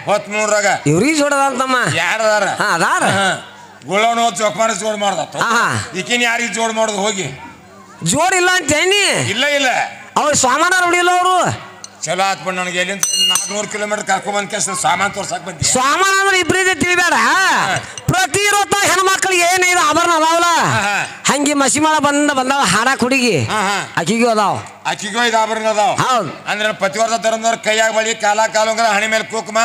ಹೊತ್ಮೂರಾಗ ಇವ್ರಿಗೆ ಜೋಡದಂತಮ್ಮ ಯಾರದಾರ ಅದಾರ ಗುಳ್ಳವನು ಚೌಕಮಾನ ಜೋಡ್ ಮಾಡ್ದ ಈಕಿನ ಯಾರಿಗೆ ಜೋಡ್ ಮಾಡೋದು ಹೋಗಿ ಜೋಡಿಲ್ಲ ಅಂತೇನಿ ಇಲ್ಲ ಅವ್ರು ಸಾಮಾನ ಹೊಡಿಲ್ಲ ಅವರು ಚಲೋ ಆತ್ ಬಣ್ಣ ನನಗೆ ಎಲ್ಲಿಂದ 400 ಕಿಲೋಮೀಟರ್ ಕರ್ಕೊಂಡ್ ಕೆಲಸ ಸಾಮಾನು ತೋರ್ಸಕ್ ಬಂದಿ ಸಾಮಾನ ಅಂದ್ರೆ ಇಬ್ಬರಿಗೆ ತಿಳಿಬೇಡ ಪ್ರತಿರೋಧ ಹೆಣ್ಮಕ್ಳಿಗೆ ಏನಿದೆ ಆಭರಣ ಅದಾವಲ್ಲ ಹಂಗೆ ಮಸಿಮಾಳ ಬಂದಾವ ಹಾಡಕ್ ಹುಡುಗಿ ಅಕ್ಕಿಗೂ ಅದಾವ ಅಕ್ಕಿಗೂ ಇದು ಆಭರಣ ಅದಾವ ಹೌದು ಅಂದ್ರೆ ಪ್ರತಿವರ್ಧ ಧರ್ಮದವ್ರ ಕೈಯಾಗ ಬಳಿ ಕಾಲಂಗ್ರ ಹಣಿ ಮೇಲೆ ಕುಕ್ಮ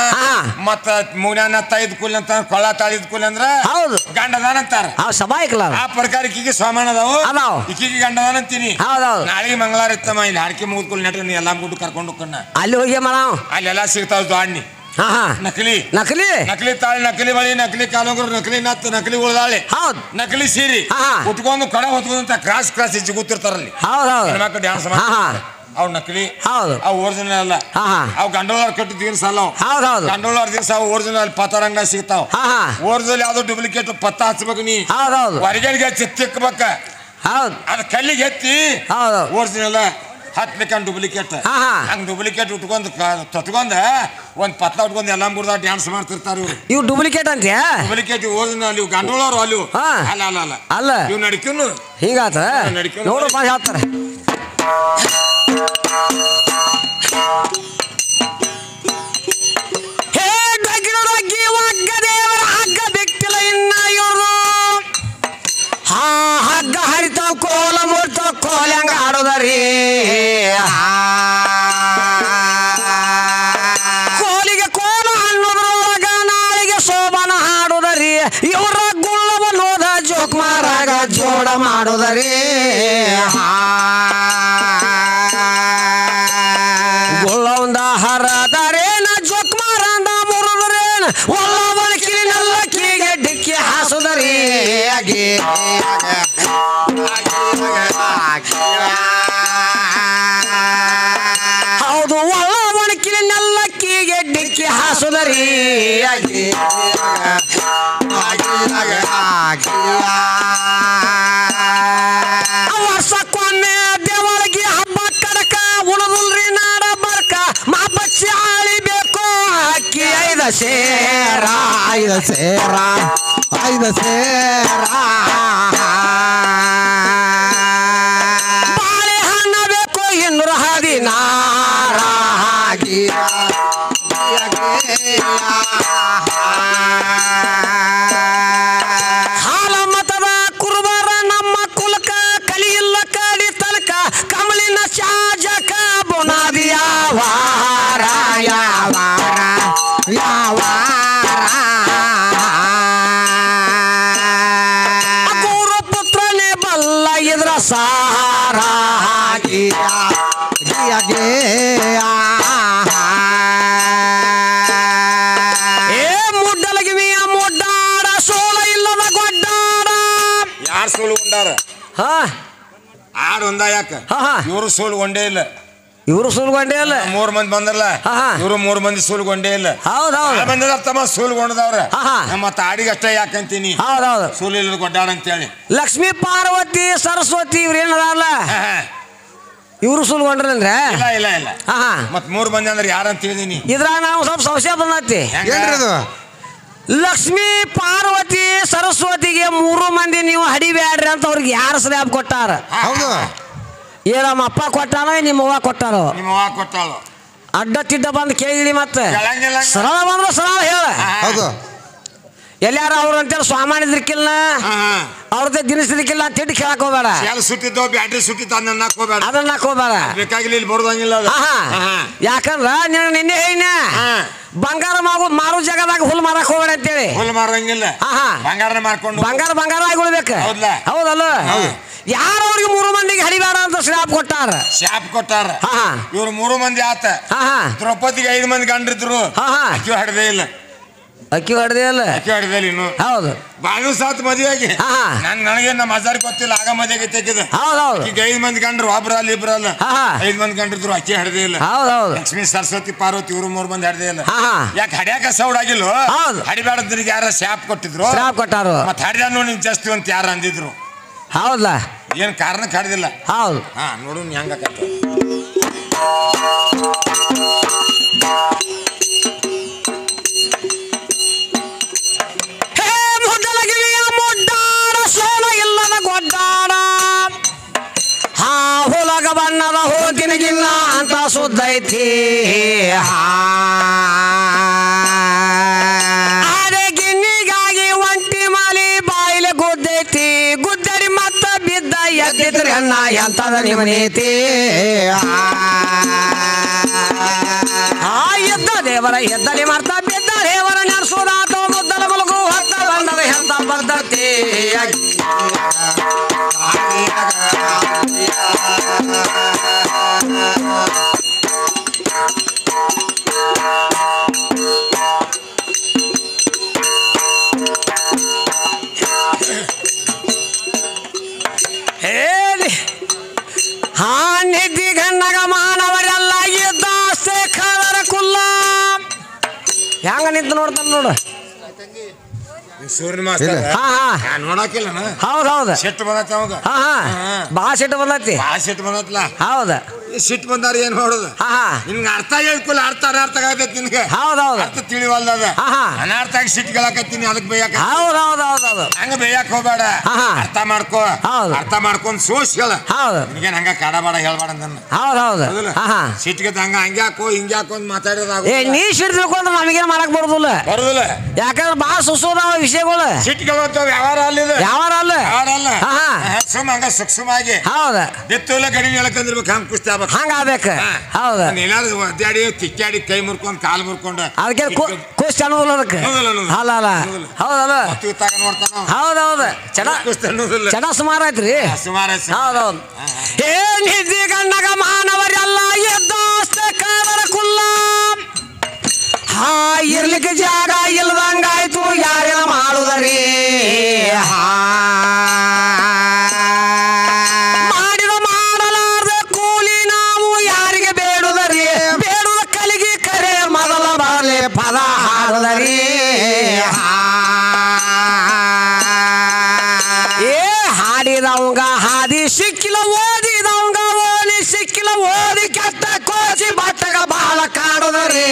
ಮತ್ತ ಮುಗ್ನ ತೈದ್ ಕೂಲಿ ಅಂತ ಕೊಳ್ಳ ತಾಳಿದ್ ಕೂಲಿ ಅಂದ್ರ ಹೌದು ಗಂಡದಾನ ಅಂತಾರ ಸಭಾ ಆ ಪ್ರಕಾರ ಇಕ್ಕಿಗೆ ಸಾಮಾನ ಅದಾವ ಇಕ್ಕಿಗೆ ಗಂಡದಾನ ಅಂತೀನಿ ನಾಳೆಗೆ ಮಂಗಳವಾರ ಇತ್ತಮ್ಮ ಇಲ್ಲಿ ಹಾಡಿಕೆ ಮುಗಿದ್ಕೊಲ್ ನೆಟ್ಟ ನೀ ಎಲ್ಲಾ ಗುಡ್ಡು ಕರ್ಕೊಂಡು ಹೋಗ್ಕಣ್ಣ ಅಲ್ಲಿ ಹೋಗಿ ಮಾಡಾವ್ ಅಲ್ಲೆಲ್ಲ ಸಿಗ್ತಾವ ದಾಣ್ಣಿ ನಕಲಿ ತಾಳಿ ನಕಲಿ ಬಳಿ ನಕಲಿ ಕಾಲಂಗ್ರು ನಕಲಿ ನತ್ತು ನಕಲಿ ಉಳ್ದಾಳಿ ನಕಲಿ ಸೀರಿ ಉಟ್ಕೊಂಡು ಕಡೆ ಹೊತ್ಕೊಂಡಂತ ಕ್ರಾಸ್ ಇಚ್ಚಿ ಕೂತಿರ್ತಾರಲ್ಲಿ ಹೆಣ್ಮಕ್ಳು ಡ್ಯಾನ್ಸ್ ಮಾಡ್ತಾರೆ ಅವ್ ನಕಲಿ ಅವ್ ಒರಿಜಿನಲ್ ಅಲ್ಲ ಅವ್ ಗಂಡೋಳವ್ರ ಕಟ್ಟಿದ ದಿವಸ ಅಲ್ಲ ಗಂಡೋಳವ್ರ ದಿವಸ ಅವ್ ಒರಿಜಿನಲ್ ಪತ್ತಾರಂಗ ಸಿಗ್ತಾವ ಒರಿಜಿನಲ್ ಯಾವ್ದು ಡೂಪ್ಲಿಕೇಟ್ ಪತ್ತ ಹಚ್ಬೇಕು ನೀ ಹೊರಗಡೆಗೆ ಹಚ್ಚಿ ತಿಕ್ಕಬೇಕ ಅದ್ ಕಲ್ಲಿಗೆ ಎತ್ತಿ ಒರಿಜಿನಲ್ ಹತ್ಲಿಕ್ಕೆ ಡೂಪ್ಲಿಕೇಟ್ ಹಂಗ ಡೂಪ್ಲಿಕೇಟ್ ಉಟ್ಕೊಂಡ್ ತೊಟ್ಕೊಂಡ ಒಂದ್ ಪತ್ತ ಉಟ್ಕೊಂಡ್ ಎಲ್ಲಾ ಮುರ್ದ ಡ್ಯಾನ್ಸ್ ಮಾಡ್ತಿರ್ತಾರ ಇವ್ ಡೂಪ್ಲಿಕೇಟ್ ಅಂತ ಡೂಪ್ಲಿಕೇಟ್ ಒರಿಜಿನಲ್ ಇವ್ ಗಂಡೋಳವ್ರು ಅಲ್ಲಿ ಅಲ್ಲ ಇವ್ ನಡಿಕೂನು ಹಿಂಗಾತ ನೋಡು ಹೇಳ್ತಾರ ಹೇ ಡಗ್ಗಿ ಒಗ್ಗ ದೇವರ ಹಗ್ಗ ಬಿಟ್ಟಿಲ್ಲ ಇನ್ನ ಇವರು ಹಗ್ಗ ಹರಿತಾವ ಕೋಲ ಮುಡ್ತಾವ ಕೋಲ್ಯಂಗ ಆಡೋದರಿ ಕೋಲಿಗೆ ಕೋಲ ಅನ್ನೋದ್ರೊಳಗ ನಾಳಿಗೆ ಶೋಭನ ಹಾಡೋದರಿ ಇವರ ಗುಳ್ಳವನ್ನೋದ ಜೋಕ್ ಮಾರಾಗ ಜೋಡ ಮಾಡೋದರಿ ಗುಳ್ಳವಂದ ಹರದರೇನ ಜೋಕ್ ಮಾರಂದ ಮುರುದರೇನ ಒಳ್ಳವನ ಕಿರಿನೆಲ್ಲ ಕಿಗೆ ಡಿಕ್ಕಿ ಹಾಸುದರಿ ಹೌದು ಒಳ್ಳವನ ಕಿರಿನೆಲ್ಲ ಕಿಗೆ ಡಿಕ್ಕಿ ಹಾಸುದರಿ ವರ್ಷಕ್ಕೊಮ್ಮೆ ದೇವಳಿಗೆ ಹಬ್ಬ ಕಡಕ ಉಣದುಲ್ರಿ ನಾಡ ಬರ್ಕ ಮಾಪಚ್ಚಿ ಆಳಿಬೇಕು ಅಕ್ಕಿ ಐದ ಸೇರ ಬಾಳೆಹಣ್ಣ ಬೇಕು 216 ಹಾಲ ಮತದ ಕುರುಬರ ನಮ್ಮ ಕುಲಕ ಕಲಿಯಿಲ್ಲ ಕಡಿ ತಲಕ ಕಮಲಿನ ಶಾಜಕ ಬುನಾದಿ ಯಾವಾರ ಗುರು ಪುತ್ರನೇ ಬಲ್ಲ ಇದ್ರ ಸಾರ ಮುಡ್ಡಲಗಿವಿಯ ಮುಡ್ಡಾಡ ಸೋಲ ಇಲ್ಲದ ಗೊಡ್ಡಾಡ ಯಾರು ಸೋಲುಗೊಂಡಾರ ಆಡ್ ಒಂದ ಯಾಕ ಇವರು ಸೋಲುಗೊಂಡೇ ಇಲ್ಲ ಇವರು ಸೋಲ್ಗೊಂಡೇ ಇಲ್ಲ 3 ಮಂದಿ ಬಂದ್ರಲ್ಲ ಇವರು 3 ಮಂದಿ ಸೋಲ್ಗೊಂಡೇ ಇಲ್ಲ ಬಂದಿದ ತಮ್ಮ ಸೋಲ್ಗೊಂಡದವ್ರ ನಮ್ಮ ತಾಡಿಗೆ ಅಷ್ಟೇ ಯಾಕಂತೀನಿ ಸೋಲು ಇಲ್ಲದ ಗೊಡ್ಡಾಡ ಅಂತೇಳಿ ಲಕ್ಷ್ಮೀ ಪಾರ್ವತಿ ಸರಸ್ವತಿ ಇವ್ರು ಏನದಾರಲ್ಲ ಇವರು ಸೋಲ್ಗೊಂಡ್ರಂದ್ರೆ ಇಲ್ಲ ಮತ್ 3 ಮಂದಿ ಅಂದ್ರೆ ಯಾರಂತ ಹೇಳಿದೀನಿ ಇದ್ರಾಗ ನಾವು ಸ್ವಲ್ಪ ಸಂಶಯ ಬಂದತಿ ಲಕ್ಷ್ಮೀ ಪಾರ್ವತಿ ಸರಸ್ವತಿಗೆ 3 ಮಂದಿ ನೀವು ಹಡಿಬ್ಯಾಡ್ರಿ ಅಂತ ಅವ್ರಿಗೆ ಯಾರು ಸ್ಲ್ಯಾಬ್ ಕೊಟ್ಟಾರ ನಮ್ಮ ಅಪ್ಪ ಕೊಟ್ಟಾನೋ ನಿಮ್ಮ ಅವ್ವ ಕೊಟ್ಟಾರೋ ಅಡ್ಡ ತಿಡ್ಡ ಬಂದು ಕೇಳಿ ಮತ್ತೆ ಸರಳ ಬಂದ್ರೆ ಸರಳ ಹೇಳ ಎಲ್ಲಾರ ಅವ್ರು ಅಂತೇಳಿ ಸ್ವಾಮಾನ್ ಇದ್ರಕ್ಕಿಲ್ಲ ಅವ್ರದ್ದೇ ದಿನಸಿದಕ್ಕಿಲ್ಲ ಅಂತ ತಿಟ್ಟು ಕೇಳಕ್ ಹೋಗ್ಬೇಡ ಬ್ಯಾಟ್ರಿ ಸುಟ್ಟಿತ್ತು ಅದನ್ನ ಹೋಗ್ಬೇಡ ಬೇಕಾಗಿಲ್ಲ ಇಲ್ಲಿ ಬರೋದಂಗಿಲ್ಲ ಯಾಕಂದ್ರ ನಿನ್ನೆ ಹೇಳಿನ ಬಂಗಾರ ಮಾರು ಜಾಗದಾಗ ಹುಲ್ ಮಾರಕ್ ಹೋಗ್ಬೇಡ ಅಂತೇಳಿ ಹುಲ್ ಮಾರಂಗಿಲ್ಲ ಬಂಗಾರ ಮಾರ್ಕೊಂಡು ಬಂಗಾರ ಆಗಿ ಉಳ್ಬೇಕು ಹೌದಲ್ಲ ಯಾರು ಅವ್ರಿಗೆ 3 ಮಂದಿಗೆ ಹಡಿಬೇಡ ಅಂತ ಶಾಪ್ ಕೊಟ್ಟಾರ ಇವ್ರು 3 ಮಂದಿ ಆತ ದ್ರೌಪದಿಗೆ 5 ಮಂದಿ ಗಂಡ್ರಿದ್ರು ಅಕ್ಕಿ ಹೊಡೆದೇ ಇಲ್ಲ ಇನ್ನು ಹೌದು ಬಾಳು ಸಾತ್ ಮದುವೆಗೆ ನನಗೆ ನಮ್ಮ ಹಜಾರ್ ಗೊತ್ತಿಲ್ಲ ಆಗ ಮದುವೆಗೆ ತೆಗೆದ ಈಗ 5 ಮಂದಿ ಗಂಡ್ರು ಒಬ್ರಲ್ಲ ಇಬ್ರಲ್ಲ 5 ಮಂದಿ ಗಂಡ್ರಿದ್ರು ಅಕ್ಕಿ ಹಡದೇ ಇಲ್ಲ ಲಕ್ಷ್ಮೀ ಸರಸ್ವತಿ ಪಾರ್ವತಿ ಇವರು 3 ಮಂದಿ ಹಡದೇ ಇಲ್ಲ ಯಾಕೆ ಹಡ್ಯಾಕ ಸೌಡ್ ಆಗಿಲ್ಲ ಹಡಿಬೇಡದ್ರಿಗೆ ಯಾರ ಶಾಪ್ ಕೊಟ್ಟಿದ್ರು ಮತ್ತೆ ಹಡ್ದ ನೋಡಿ ನಿನ್ ಜಾಸ್ತಿ ಅಂತ ಯಾರು ಅಂದಿದ್ರು ಹೌದಾ ಏನ್ ಕಾರಣ ಕಡ್ದಿಲ್ಲ ಹೌದು ನೋಡು ಹೆಂಗ ಉದ್ದೈತಿ ಅರೆ ಗಿನ್ನಿಗಾಗಿ ಒಂಟಿ ಮಾಲಿ ಬಾಯಿಲೆ ಗುದ್ದೈತಿ ಗುದ್ದರಿ ಮತ್ತ ಬಿದ್ದ ಎದ್ದಿದ್ರಿ ಅನ್ನ ಎಂತದ ನಿಮನೈತಿ ಎದ್ದ ದೇವರ ಎದ್ದಲಿ ಮಾಡ್ತಾ ಬಿದ್ದ ದೇವರ ನಡೆಸೋದಾತ ಮುದ್ದಲ ಮುಲಗು ಹೊತ್ತ ಬಂದದ ಎಂತ ಬರ್ತತಿ ಹಾ ನಿದ್ದಿ ಗಣ್ಣಗ ಮಾನವರೆಲ್ಲ ಇದ್ದಾಸ್ತೆ ಖಾದರ ಕುಲ್ಲ ಹೆಂಗ ನಿಂತು ನೋಡ್ತಾನ ನೋಡು ಸೂರ್ಯ ಮಾಸ್ತರ್ ನೋಡಾಕಿಲ್ಲ ಹೌದೌದು ಸಿಟ್ಟು ಬಂದೈತಿ ಅವಾಗ ಬಾ ಸಿಟ್ಟು ಬಂದೈತಿ ಸಿಟ್ಟು ಬಂದತ್ಲ ಹೌದ ಸಿಟ್ಟು ಬಂದಾರ ಏನ್ ಮಾಡೋದು ನಿನ್ಗೆ ಅರ್ಥ ಹೇಳ್ಕೊಲ್ಲ ಅರ್ಥ ಅನರ್ಥ ಆಗತೈತಿ ನಿನ್ಗೆ ಹೌದೌದು ಅರ್ಥ ತಿಳಿವಲ್ದ ಅನರ್ಥ ಆಗಿ ಸಿಟ್ಟು ಕೇಳಾಕತ್ತೀನಿ ಅದಕ್ಕೆ ಬೇಯಕ ಹೌದೌದೌದೌದು ಹಂಗ ಬೇಯಕ್ ಹೋಗ್ಬೇಡ ಅರ್ಥ ಮಾಡ್ಕೋ ಅರ್ಥ ಮಾಡ್ಕೊಂಡ್ ಸೋಸ್ ಹೇಳ ನಿನ್ಗೇನ್ ಹಂಗ ಕಾಡಬೇಡ ಹೇಳ್ಬೇಡ ನನ್ನ ಹೌದೌದು ಸಿಟ್ಟಿಗೆ ಹಂಗ ಹಂಗ್ಯಾಕೋ ಹಿಂಗ್ಯಾಕೋ ಅಂತ ಮಾತಾಡಿದಾಗ ನೀ ಸಿಟ್ಟು ತಿಳ್ಕೊಂಡ್ರೆ ನಮಗೇನ್ ಮಾಡಕ್ ಬರುದಿಲ್ಲ ಬರುದಿಲ್ಲ ಯಾಕಂದ್ರೆ ಬಾ ಸುಸೋದಾವ ವಿಷಯಗಳು ಸಿಟ್ಟಿಗೆ ವ್ಯವಹಾರ ಅಲ್ಲಿದೆ ಯಾವಾರ ಅಲ್ಲ ಸುಮ್ ಹಂಗ ಸೂಕ್ಷ್ಮವಾಗಿ ಹೌದ ಬಿತ್ತುಲ್ಲ ಗಡಿ ಹೇಳ್ಕಂದಿರ್ಬೇಕು ಹಂಗ ಕುಸ್ತಿ ಆಗ್ಬೇಕು ಹಂಗ ಆಗ್ಬೇಕ ಹೌದ ಏನಾದ್ರು ಒದ್ದಾಡಿ ತಿಕ್ಕಾಡಿ ಕೈ ಮುರ್ಕೊಂಡ್ ಕಾಲ್ ಮುರ್ಕೊಂಡ ಅದಕ್ಕೆ ಕುಸ್ತಿ ಅನ್ನೋದಿಲ್ಲ ಅದಕ್ಕೆ ಅಲ್ಲ ಅಲ್ಲ ಹೌದಲ್ಲ ನೋಡ್ತಾನ ಹೌದೌದು ಕುಸ್ತಿ ಅನ್ನೋದಿಲ್ಲ ಚೆನ್ನ ಸುಮಾರು ಐತ್ರಿ ಸುಮಾರು ಹೌದೌದು ಏನ್ ಹಿದ್ದಿ ಗಣ್ಣಗ ಮಾನವರೆಲ್ಲ ಎದ್ದಾಸ್ತ ಕಾದರ ಕುಲ್ಲ ಇರ್ಲಿಕ್ಕೆ ಜಾಗ ಇಲ್ದಂಗಾಯ್ತು ಯಾರೇನ ಮಾಡುದರಿ ಮಾಡಿದ ಮಾಡಲಾರ್ದ ಕೂಲಿ ನಾವು ಯಾರಿಗೆ ಬೇಡುದರಿ ಬೇಡುವ ಕಲಿಗೆ ಕರೆ ಮೊದಲ ಬರಲಿ ಪದ ಹಾಡುದರಿ ಹಾಡಿದವಂಗ ಹಾದಿ ಸಿಕ್ಕಿಲ್ಲ ಓದಿದವಂಗ ಓದಿ ಸಿಕ್ಕಿಲ್ಲ ಓದಿ ಕೆಟ್ಟ ಕೋಸಿ ಬಟ್ಟಗ ಬಾಳ ಕಾಡುದರಿ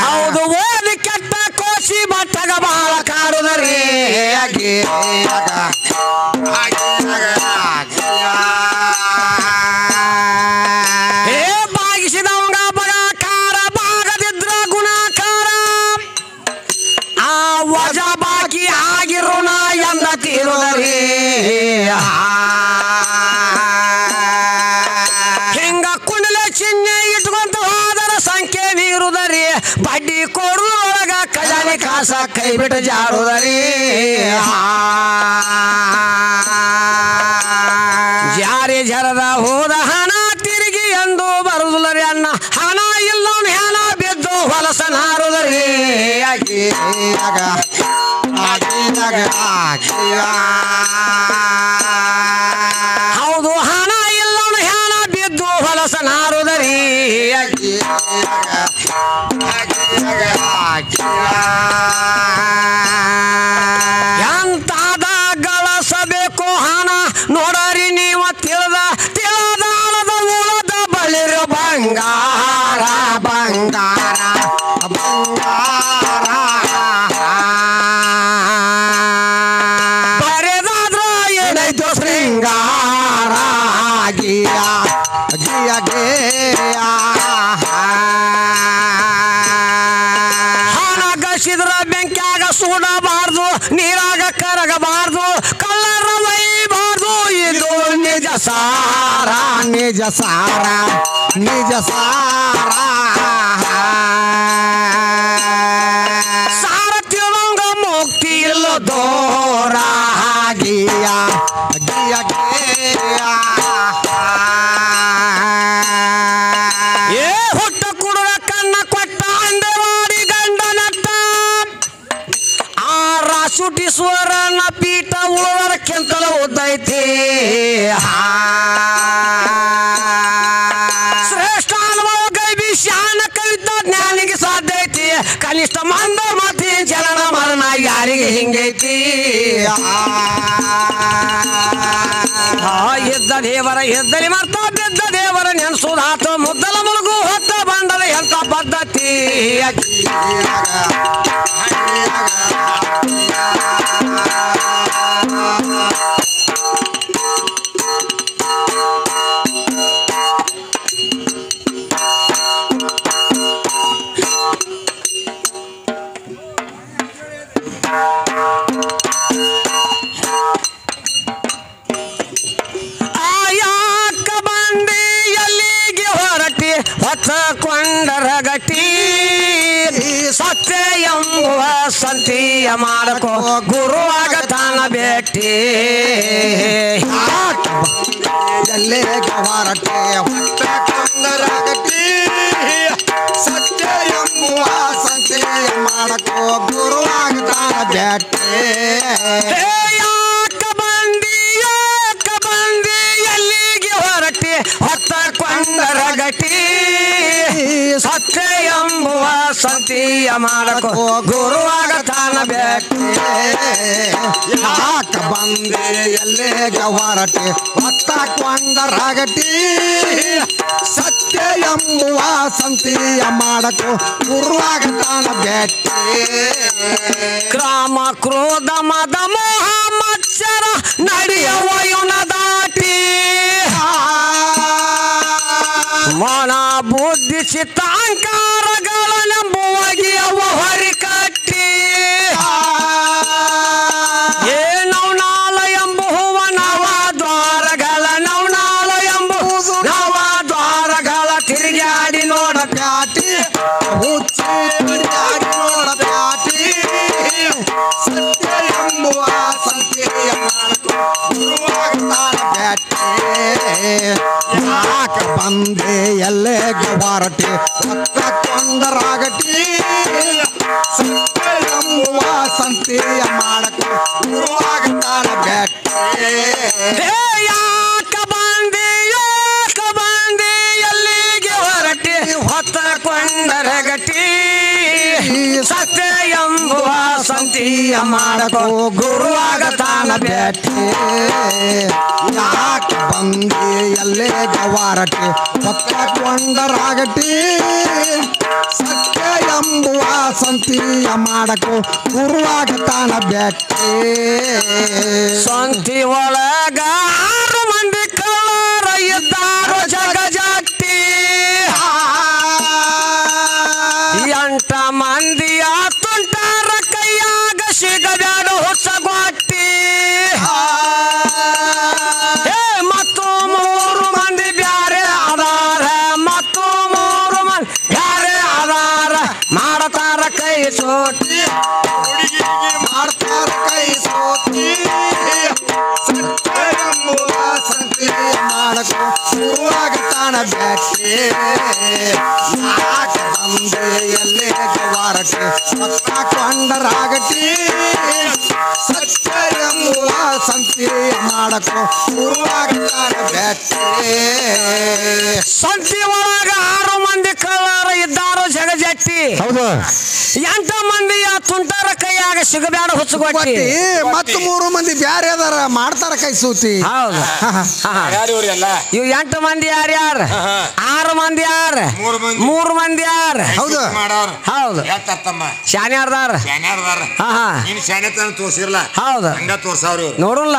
ಹೌದು ಓದಿ ಕೆಟ್ಟ ಕೋಸಿ ಬಟ್ಟಗ ಬಾಳ ಕಾಡುದರಿ ಬಾಗಿಸಿದವಂಗ ಬಗಾಕಾರ ಬಾಗದಿದ್ರ ಗುಣಾಕಾರ ಆ ವಜ ಬಾಕಿ ಆಗಿರೋಣ ಎಂದ ತೀರುದರಿ ಹಿಂಗ ಕುಂಡಲ ಚಿಹ್ನೆ ಇಟ್ಕೊಂತ ಹೋದರ ಸಂಖ್ಯೆ ನೀರುದರಿ ಬಡ್ಡಿ ಕೊಡುವೊಳಗ ಖಜಾನೆ ಕಾಸ ಕೈ ಬಿಟ್ಟು ಜಾರುದರಿ ಜಾರಿ ಜರದ ಹೋದ ಹಣ ತಿರುಗಿ ಎಂದು ಬರುದಿಲ್ಲರಿ ಅಣ್ಣ ಹಣ ಇಲ್ಲವನು ಹೆಣ ಬಿದ್ದು ಹೊಲಸ ನಾರುದರಿ ಹೌದು ಹಣ ಇಲ್ಲವನು ಹೆಣ ಬಿದ್ದು ಹೊಲಸ ನಾರುದರಿ ಎಂತಾದ ಗಳಸಬೇಕು ಹಣ ನೋಡರಿ ನೀವ ತಿಳಿದಾಳದ ಉಳದ ಬಳಿರು ಬಂಗಾರ ಬಂಗಾರ ಬಂಗಾರ ಬರೆದಾದ್ರ ಏನಾಯ್ತು ಶೃಂಗಾರ ಗಿಯ ಗಿಯ ಗಿಯ ಹಣ ಗಸಿದ್ರ ಬೆಂಕ್ಯಾಗ ಸುಡಬಾರ್ದು ನೀರಾಗ ಕರಗಬಾರ್ದು ಕಳ್ಳರ ಒಯ್ಯಬಾರ್ದು ಇದು ನಿಜ ಸಾರ ನಿಜ ಸಾರ ನಿಜ ಸಾರ ಸಾರ ತಿಳುವಂಗ ಮುಕ್ತಿ ಇಲ್ಲ ದೂರ ಗಿಯ ಗಿಯ ಗಿಯ ಏ ಹುಟ್ಟ ಕುಡುಗ ಕಣ್ಣ ಕೊಟ್ಟ ಅಂದವಾಡಿ ಗಂಡ ನಟ್ಟ ಆ ರಾಸುಟೀಶ್ವರನ ಪೀಠ ಉಳುವರಕ್ಕಿಂತಲ ಉದ್ದೈತಿ ಶ್ರೇಷ್ಠ ಅನುಭವ ಗೈಬಿ ಶಾನ ಕವಿತ ಜ್ಞಾನಿಗೆ ಸಾಧ್ಯ ಐತಿ ಕನಿಷ್ಠ ಮಂದ ಮತಿ ಜನನ ಮರಣ ಯಾರಿಗೆ ಹಿಂಗೈತಿ ಇದ್ದ ದೇವರ ಎದ್ದಲಿ ಮರ್ತ ಬಿದ್ದ ದೇವರ ನೆನ್ಸುದಾತು ಮುದ್ದಲ ಮುಳುಗು ಹೊತ್ತ ಬಂಡದ ಎಂತ ಪದ್ಧತಿ ಕೊಂಡರಗಟಿ ಸತ್ಯ ಎಂಬುವ ಸಂತಿಯ ಮಾಡಕೋ ಗುರುವಾಗ ತಾನ ಭೇಟಿ ಎಲ್ಲೇ ಗವಾರಟೆ ಹೊತ್ತ ಕೊಂಡರಗಟಿ ಸತ್ಯ ಎಂಬುವ ಸಂತಿಯ ಮಾಡಕೋ ಗುರುವಾಗ ತಾನ ಭೇಟಿ ಎಲ್ಲಿಗೆ ಹೊರಟಿ ಹೊತ್ತ ಕೊಂಡರಗಟಿ ಸತ್ಯ ಎಂಬುವ ಸಂತಿಯ ಮಾಡಕೋ ಗುರುವಾಗ ತಾನ ಭೇಟಿ ಯಾಕ ಬಂದೆ ಎಲ್ಲೇ ಗವಾರಟಿ ಹೊತ್ತ ಕೊಂಡರಗಟಿ ಸತ್ಯ ಎಂಬುವ ಸಂತಿಯ ಮಾಡಕೋ ಗುರುವಾಗ ತಾನ ಭೇಟಿ ಕ್ರಾಮ ಕ್ರೋಧ ಮದ ಮೋಹ ಮತ್ಸರ ನಡೆಯುವ ಯುನ ದಾಟಿ ಮನ ಬುದ್ಧಿ ಚಿತ್ತಾಂಕಾರಗಳನ್ನೆಂಬುವಾಗಿ ಅವ ಹೊರಿ ಕಟ್ಟಿ ನವನಾಲ ಎಂಬುವ ನವ ದ್ವಾರಗಳ ನವನಾಲ ಎಂಬುದು ನವ ದ್ವಾರಗಳ ತಿರುಗಾಡಿ ನೋಡ ಪ್ಯಾಟಿ ಹುಚ್ಚಿ ತಿರುಗಾಡಿ ನೋಡ ಪ್ಯಾಟಿ ಸತ್ಯ ಎಂಬುವ ಸಂತಿಯ ಮಾಡಕೋ ಗುರುವಾಗ ತಾನ ಭೇಟಿ ಯಾಕ ಬಂದೆ ಎಲ್ಲೇ ಗವಾರಟಿ ಹೊತ್ತ ಕೊಂಡರಾಗಟಿ ಸತ್ಯ ಎಂಬುವ ಸಂತಿಯ ಮಾಡಕೋ ಗುರುವಾಗ ತಾನ ಭೇಟಿ ಯಾಕ ಬಂದೆ ಎಲ್ಲಿಗೆ ಹೊರಟಿ ಹೊತ್ತ ಕೊಂಡರಗಟಿ ಸತ್ಯ ಎಂಬುವ ಸಂತಿಯ ಮಾಡಕೋ ಗುರುವಾಗ ತಾನ ಭೇಟಿ ಯಾಕ ಬಂದೆ ಎಲ್ಲೇ ಗವಾರಟಿ ಹೊತ್ತ ಕೊಂಡರಾಗಟಿ ಸತ್ಯ ಎಂಬುವ ಸಂತಿಯ ಮಾಡಕೋ ಗುರುವಾಗ ತಾನ ಭೇಟಿ ಸಂತಿ ಒಳಗ 6 ಮಂದಿ ಕಳ್ಳರ ಇದ್ದಾರೋ ಜಗ ಜಟ್ಟಿ 8 ಮಂದಿಯ ತುಂಟಾರ ಕೈಯಾಗ ಸಿಗಬ್ಯಾಡ ಹೊಸಗೊಟ್ಟಿ ಮತ್ತು 3 ಮಂದಿ ಬ್ಯಾರೆ ಆಧಾರ ಮತ್ತು 3 ಮಂದಿ ಬ್ಯಾರೆ ಆಧಾರ ಮಾಡತಾರ ಕೈ ಸೋಟಿ ಮಾಡ್ತಾರ ಕೈ ಸೋತಿ ಸತ್ಯ ಎಂಬುವ ಸಂತಿಯ ಮಾಡಕೋ ಗುರುವಾಗ ತಾನ ಭೇಟಿ ಯಾಕ ಬಂದೆ ಎಲ್ಲೇ ಗವಾರಟಿ ಹೊತ್ತ ಕೊಂಡರಾಗಟಿ ಸತ್ಯ ಎಂಬುವ ಸಂತಿಯ ಮಾಡಕೋ ಗುರುವಾಗ ತಾನ ಭೇಟಿ ಸಂತಿ ಒಳಗ 6 ಮಂದಿ ಕಳ್ಳರ ಇದ್ದಾರೋ ಜಗ ಜಟ್ಟಿ ಹೌದು 8 ಮಂದಿಯ ತುಂಟಾರ ಕೈಯಾಗ ಸಿಗಬ್ಯಾಡ ಹುಚ್ಚುಗೊಟ್ಟಿ ಮತ್ತು 3 ಮಂದಿ ಬ್ಯಾರೆ ಅದಾರ ಮಾಡ್ತಾರ ಕೈ ಸೂತಿ ಹೌದು ಇವ್ 8 ಮಂದಿ ಯಾರ್ಯಾರ 6 ಮಂದಿ ಯಾರ 3 ಮಂದಿ ಯಾರ ಹೌದು ಹೌದು ಶಾನ್ಯಾರ್ದಾರ ನೀನು ಶಾನೆ ತೋರ್ಸಿರ್ಲ ಹೌದು ಹಂಗ ತೋರ್ಸಾವ್ರಿ ನೋಡಲ್ಲ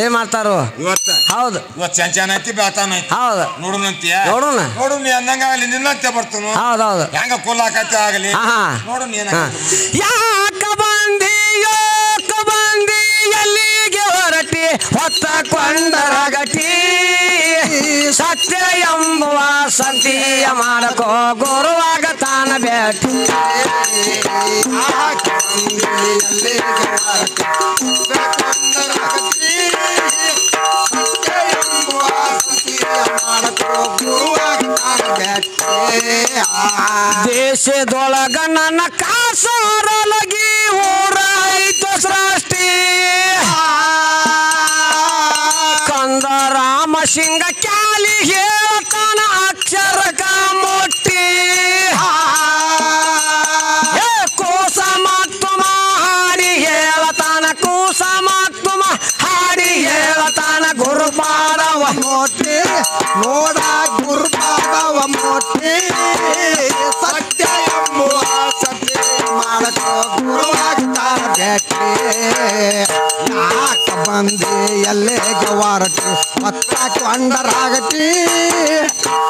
ಏನ್ ಮಾಡ್ತಾರೋ ಇವತ್ತ ಹೌದು ಇವತ್ತು ಚಂಚನ ಐತಿ ಬೆಳತಾನ ಐತಿ ಹೌದು ನೋಡುನಂತೀಯ ನೋಡೋಣ ನೋಡು ನೀ ಅಂದಂಗ ಆಗಲಿ ನಿನ್ನಂತೆ ಬರ್ತನು ಹೌದೌದು ಹೆಂಗ ಕುಲ್ಲಾಕತ್ತೆ ಆಗಲಿ ನೋಡು ನೀನ ಯಾಕ ಬಂದಿ ಎಲ್ಲಿಗೆ ಹೊರಟಿ ಹೊತ್ತ ಕೊಂಡರಗಟಿ ಸತ್ಯ ಎಂಬುವ ಸಂತಿಯ ಮಾಡಕೋ ಗುರುವಾಗ ತಾನ ಭೇಟಿ ದೇಶದೊಳಗ ನನ್ನ ಕಾಸರಲಗಿ ಊರ ಐತು ಸೃಷ್ಟಿ ಕಂದ ರಾಮ ಸಿಂಗ ಕ್ಯಾಲಿ ಹೇಳ್ತಾನ ಅಕ್ಷರಕ ಮುಟ್ಟಿ ಕೂಸ ಮತ್ತು ಹಾಡಿ ಹೇಳತಾನ ಕೂಸ ಮತ್ತು ಹಾಡಿ ಹೇಳತಾನ ಗುರು ಮಾಡವ ನೋಡ ಗುರುಪಾದವ ಮುಟ್ಟಿ ಸತ್ಯ ಎಂಬುವ ಸತ್ಯ ಮಾಡಕೋ ಗುರುವಾಗ್ತಾನ ಬೇಕೆ ಯಾಕ ಬಂದೆ ಎಲ್ಲಿಗೆ ಹೊರಟಿ ಮತ್ತಾಕೊಂಡರಾಗಟಿ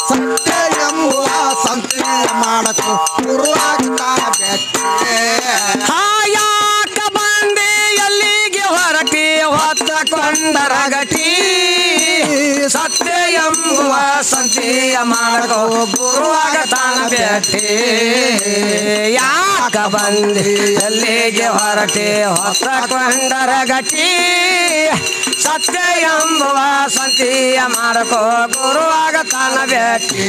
ಸತ್ಯ ಎಂಬುವ ಸತ್ಯ ಮಾಡಕೋ ಗುರುವಾಗ್ತಾನ ಬೇಕೆ ಯಾಕ ಬಂದೆ ಎಲ್ಲಿಗೆ ಹೊರಟಿ ಹೊತ್ತಕೊಂಡರಗಟಿ ಸತ್ಯ ಎಂಬುವ ಸಂತಿಯ ಮಾಡಕೋ ಗುರುವಾಗತಾನ ಭೇಟಿ ಯಾಕ ಬಂದೆ ಎಲ್ಲಿಗೆ ಹೊರಟಿ ಹೊತ್ತಕೊಂಡರಗಟಿ ಸತ್ಯ ಎಂಬುವ ಸಂತಿಯ ಮಾಡಕೋ ಗುರುವಾಗತಾನ ಭೇಟಿ